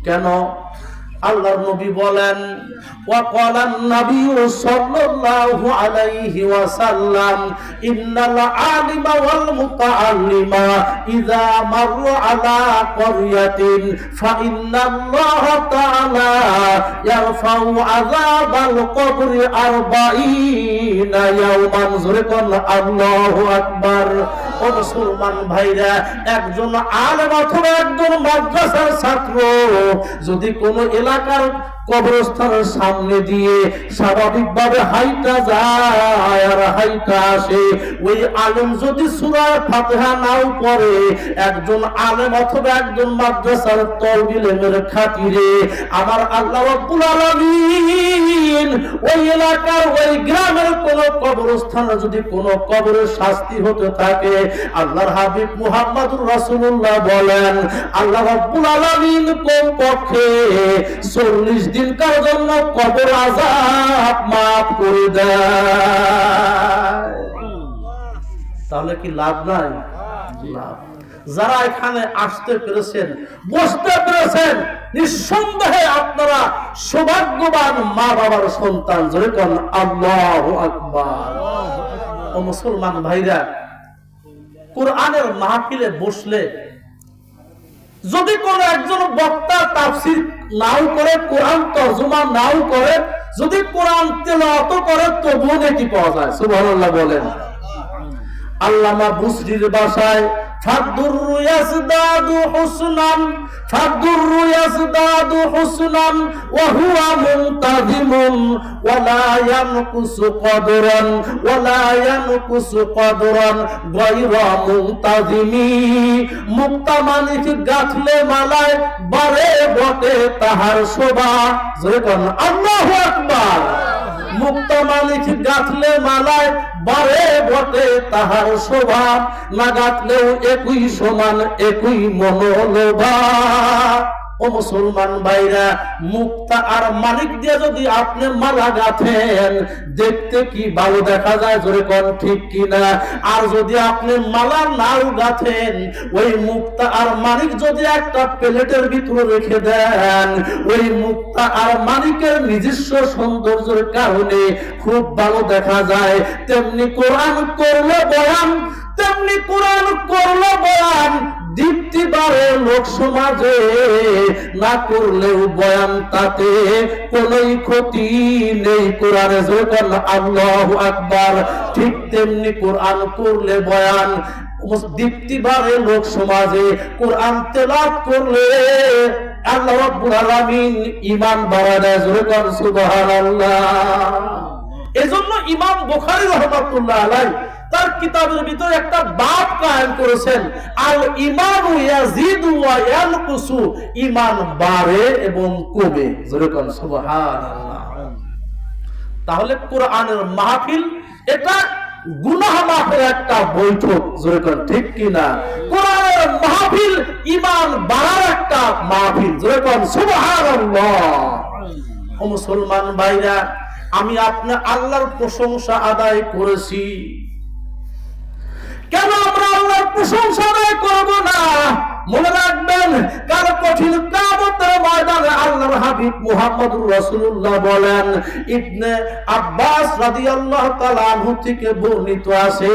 কেন? আল্লাহর নবী বলেন, ওয়া ক্বালান নাবিয়্যু সাল্লাল্লাহু আলাইহি ওয়াসাল্লাম, ইন্নাল আলিমা ওয়াল মুতাআল্লিমা ইযা মাররা আলা ক্বরিয়াতিন ফা ইন্নাল্লাহা তাআলা ইয়ারফাউ আযাবাল কবরি 40 ইয়াওমান। জোরে কোন আল্লাহু আকবার। ও মুসলমান ভাইরা, একজন আলেম অথবা একজন মাদ্রাসার ছাত্র যদি কোনো এলাকার কবরস্থানের সামনে দিয়ে স্বাভাবিকভাবে হাইটা যায় আর হাইটা আসে, ওই আলেম যদি সূরা ফাতিহা নাও পড়ে, একজন আলেম অথবা একজন মাদ্রাসার তলবিল ইলমের খাতিরে আমার আল্লাহ রাব্বুল আলামিন ওই এলাকার ওই গ্রামের কোন কবরস্থানে যদি কোনো কবরের শাস্তি হতে থাকে, আল্লাহর হাবিব মুহাম্মদুর রাসূলুল্লাহ বলেন, আল্লাহ রাব্বুল আলামিন কমপক্ষে 40 দিনকার জন্য কবর আযাব মাফ করে দেয়। তাহলে কি লাভ নাই? লাভ। যারা এখানে আসতে পেরেছেন, বসতে পেরেছেন, নিঃসন্দেহে আপনারা সৌভাগ্যবান মা বাবার সন্তান। জোরে কোন আল্লাহু আকবার। ও মুসলমান ভাইরা, কোরআনের মাহফিলে বসলে যদি কোন একজন বক্তা তাফসীর নাও করে, কোরআন তরজমা নাও করে, যদি কোরআন তেলাওয়াত করে, তবুও নেকি পাওয়া যায়। সুবহানাল্লাহ বলেন। আল্লামা বুসরির ভাষায় ফাদুররু ইয়াজদাদু হুসনান, ফাদুররু ইয়াজদাদু হুসনান ওয়া হুয়া মুনতাযিমুন ওয়া লা ইয়ানকুসু কদরান ওয়া লা ইয়ানকুসু কদরান গায়রা মুনতাযিমি। মুক্তা মানিক গাথলে মালায় বারে বটে তাহার শোভা। জোরে কোন আল্লাহু আকবার। মুক্তা মালিক গাথলে মালায় বারে বটে তাহার শোভা, না গাথলেও একই সমান একই মনোলোভা। ও মুসলমান ভাইরা, মুক্তা আর মালিক দিয়ে যদি আপনি মালা গাথেন, দেখতে কি ভালো দেখা যায়। জোরে কোন ঠিক কিনা? আর যদি আপনি মালা নাও গাথেন, ওই মুক্তা আর মালিক যদি একটা প্লেটের ভিতরে রেখে দেন, ওই মুক্তা আর মালিকের নিজস্ব সৌন্দর্যের কারণে খুব ভালো দেখা যায়। তেমনি কোরআন করলো বয়ান, তেমনি কোরআন করলো বয়ান দীপ্তি বাড়ে লোক সমাজে, না করলেও বয়ান তাতে কোনোই ক্ষতি নেই। কোরআনে যখন আল্লাহু আকবার, ঠিক তেমনি কোরআন করলে বয়ান দীপ্তি বাড়ে লোক সমাজে। কোরআন তেলাওয়াত করলে আল্লাহ রাব্বুল আলামিন ঈমান বাড়ায় দেয়। জোরে কোন সুবহানাল্লাহ। এজন্য ইমাম বুখারী রাহমাতুল্লাহ আলাইহি তার কিতাবের ভিতরে একটা বাব কায়েম করেছেন, আল ঈমানু ইয়াজিদু ওয়া ইয়ানকুসু, ঈমান বাড়ে এবং কমে। জোরে কোন সুবহানাল্লাহ। তাহলে কোরআনের মাহফিল এটা গুনাহ মাফের একটা বৈঠক। জোরে কোন ঠিক কিনা? কোরআনের মাহফিল ঈমান বাড়ার একটা মাহফিল। জোরে কোন সুবহানাল্লাহ। ও মুসলমান ভাইরা, আমি আপনি আল্লাহর প্রশংসা আদায় করেছি, কেন আমরা আল্লাহর প্রশংসা আদায় করব না? মনে রাখবেন, কাল কঠিন কিয়ামতের ময়দানে আল্লাহর হাবিব মুহাম্মদুর রাসূলুল্লাহ বলেন, ইবনে আব্বাস রাদিয়াল্লাহু তাআলা আনহু থেকে বর্ণিত আছে,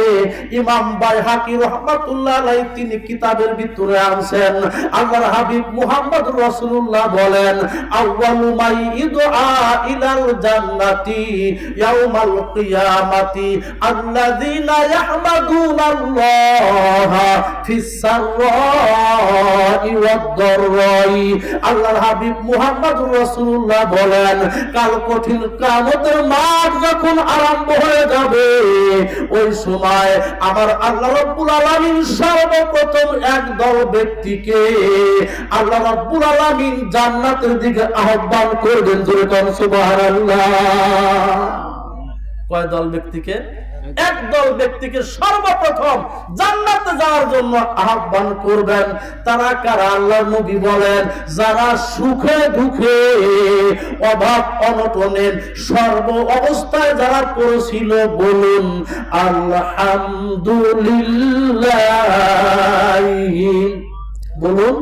ইমাম বাইহাকী রাহমাতুল্লাহ আলাইহি তিনি কিতাবের ভিতরে আনছেন, আল্লাহর হাবিব মুহাম্মদুর রাসূলুল্লাহ বলেন, আউয়ালু মাই ইদআ ইলাল জান্নাতি ইয়াউমাল কিয়ামাতি আল্লাযীনা ইয়াহমাদুনাল্লাহা ফিস সাররা আল্লাহর হাবিব মুহাম্মদুর রাসূলুল্লাহ বলেন, কাল কঠিন কিয়ামতের মাঠ যখন আরম্ভ হয়ে যাবে, ওই সময় আমার আল্লাহ রাব্বুল আলামিন সর্বপ্রথম একদল ব্যক্তিকে আল্লাহ রাব্বুল আলামিন জান্নাতের দিকে আহ্বান করবেন। জোরে কোন সুবহানাল্লাহ। কয় দল ব্যক্তিকে? একদল ব্যক্তিকে সর্বপ্রথম জান্নাতে যাওয়ার জন্য আহ্বান করবেন। তারা কারা? আল্লাহর নবী বলেন, যারা সুখে দুঃখে অভাব অনটনের সর্ব অবস্থায় যারা পড়েছিল, বলুন আলহামদুলিল্লাহ। বলুন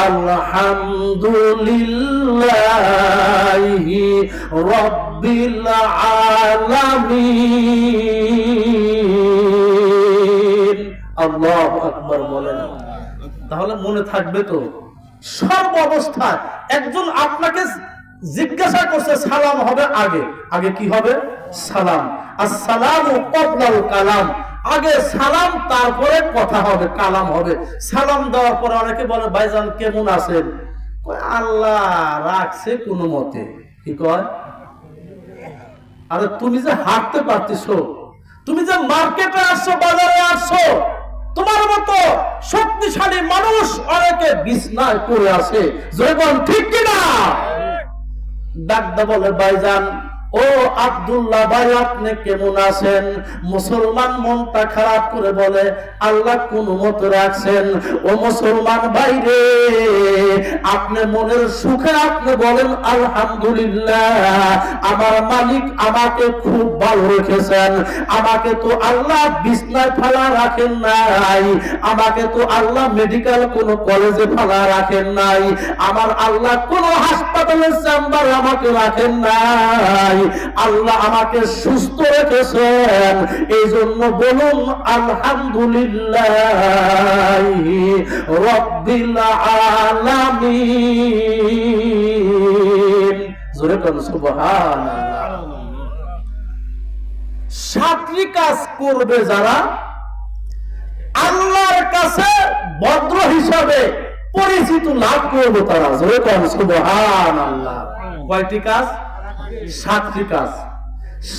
আলহামদুলিল্লাহি রাব্বিল আলামিন। আল্লাহু আকবার বলেন। তাহলে মনে থাকবে তো, সর্ব অবস্থায় একজন আপনাকে জিজ্ঞাসা করছে সালাম হবে আগে, আগে কি হবে? সালাম। আসসালামু ক্বাবলাল কালাম, আগে সালাম তারপরে কথা হবে, কালাম হবে। সালাম দেওয়ার পরে অনেকে বলে ভাইজান কেমন আছেন? আল্লাহ রাখছে কোনো মতে। কি কয়? আরে তুমি যে হাঁটতে পারতেছো, তুমি যে মার্কেটে আসছো, বাজারে আসছো, তোমার মতো শক্তিশালী মানুষ অনেকে বিছনায় পড়ে আছে, যখন ঠিক কিনা? ডাকদা বলে ভাইজান ও আব্দুল্লাহ ভাই আপনি কেমন আছেন? মুসলমান মনটা খারাপ করে বলে আল্লাহ কোন মতো রাখছেন। ও মুসলমান ভাই রে, আপনি মনের সুখে আপনি বলেন আলহামদুলিল্লাহ, আমার মালিক আমাকে খুব ভালো রেখেছেন। আমাকে তো আল্লাহ বিছনায় ফেলা রাখেন নাই, আমাকে তো আল্লাহ মেডিকেল কোন কলেজে ফেলা রাখেন নাই, আমার আল্লাহ কোন হাসপাতালের চেম্বারে আমাকে রাখেন নাই, আল্লাহ আমাকে সুস্থ রেখেছেন। এই জন্য বলুন আলহামদুলিল্লাহি রাব্বিল আলামিন। জোরে বলুন সুবহানাল্লাহ। সাতটি কাজ করবে যারা, আল্লাহর কাছে ভদ্র হিসাবে পরিচিত লাভ করবে তারা। জোরে বলুন সুবহানাল্লাহ। কয়টি কাজ? সাতটি কাজ।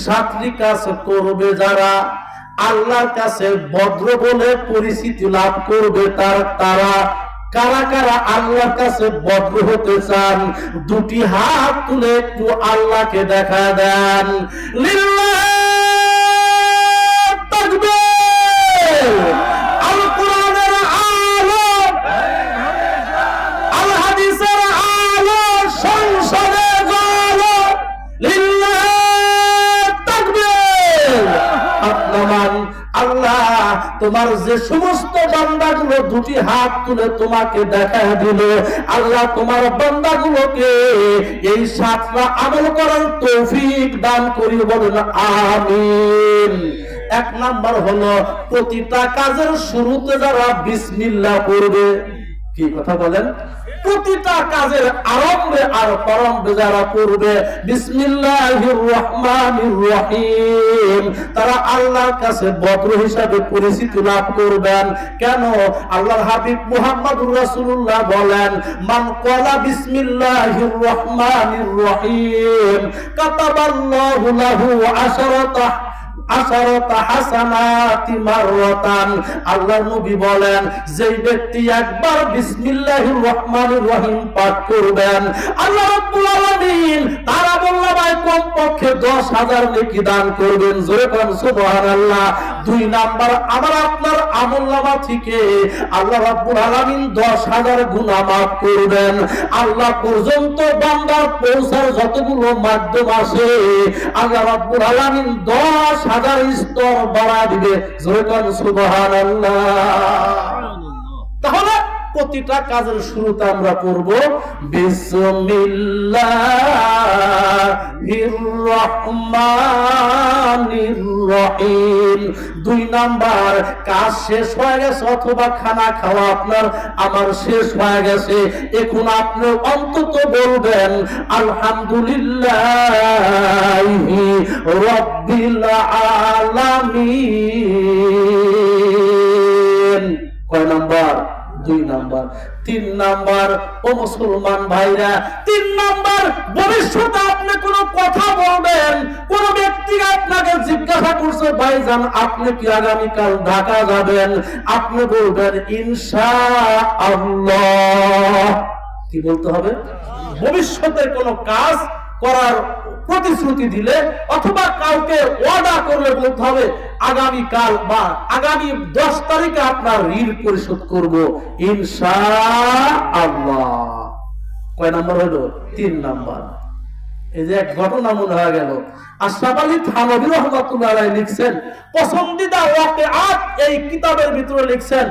সাতটি কাজ করবে যারা, আল্লাহর কাছে ভদ্র বলে পরিচিতি লাভ করবে তারা কারা কারা আল্লাহর কাছে ভদ্র হতে চান? দুটি হাত তুলে একটু আল্লাহকে দেখা দেন। লিল্লাহ তাকবীর। আল কোরআনের আলো, আল হাদিসের আলো, সংসদে জ্বলো। লিল্লাহ তাকবীর। আপনার আল্লাহ তোমার যে সমস্ত বান্দাগুলো দুটি হাত তুলে তোমাকে দেখা দিল, আল্লাহ তোমার বান্দাগুলোকে এই সাতটা আমল করার তৌফিক দান করি, বলেন আমিন। এক নাম্বার হলো প্রতিটা কাজের শুরুতে যারা বিসমিল্লাহ পড়বে। কি কথা বলেন? প্রতিটা কাজের আরম্ভে আর প্রারম্ভে যারা পড়বে বিসমিল্লাহির রহমানির রহিম, তারা আল্লাহর কাছে ভদ্র হিসাবে পরিচিতি লাভ করবেন। কেন? আল্লাহর হাবিব মুহাম্মদুর রাসূলুল্লাহ বলেন মান ক্বালা বিসমিল্লাহির রহমানির রহিম কাতাবাল্লাহু লাহু আশারাতা হাসানাতি মাররাতান। আল্লাহর নবী বলেন যেই ব্যক্তি একবার বিসমিল্লাহির রহমানির রহিম পাঠ করবেন, আল্লাহ রাব্বুল আলামিন তার আমলনামায় কমপক্ষে 10,000 নেকি দান করবেন। জোরে বলেন সুবহানাল্লাহ। দুই নাম্বার, আমার আপনার আমলনামা থেকে আল্লাহ রাব্বুল আলামিন 10,000 গুনাহ মাফ করবেন। আল্লাহ পর্যন্ত বান্দার পৌঁছার যতগুলো মাধ্যম আছে, আল্লাহ রাব্বুল আলামিন 10,000 স্তর বাড়া দিবে। জোরে বলেন সুবহানাল্লাহ। তাহলে প্রতিটা কাজের শুরুতে আমরা করব বিসমিল্লাহির রহমানির রহিম। দুই নাম্বার, কাজ শেষ হয়ে গেছে অথবা খানা খাওয়া আপনার আমার শেষ হয়ে গেছে, এখন আপনি অন্তত বলবেন আলহামদুলিল্লাহি রাব্বিল আলামিন। কয় নাম্বার? দুই নাম্বার। তিন নাম্বার, ও মুসলমান ভাইরা, তিন নাম্বার, ভবিষ্যতে আপনি কোনো কথা বলবেন, কোন ব্যক্তি আপনাকে জিজ্ঞাসা করছে ভাইজান আপনি কি আগামীকাল ঢাকা যাবেন, আপনি বলবেন ইনশাআল্লাহ। কি বলতে হবে? ভবিষ্যতে কোনো কাজ করার প্রতিশ্রুতি দিলে অথবা কাউকে ওয়াদা করলে বলতে হবে আগামীকাল বা আগামী 10 তারিখে আপনার ঋণ পরিশোধ করব ইনশাআল্লাহ। কয় নাম্বার হলো? 3 নাম্বার। এই যে এক ঘটনা মনে হয়ে গেল, আশরাফ আলী থানভী রাহমাতুল্লাহ আলাইহি লিখছেন পছন্দিদা ওয়াকিআত, এই কিতাবের ভিতরে লিখছেন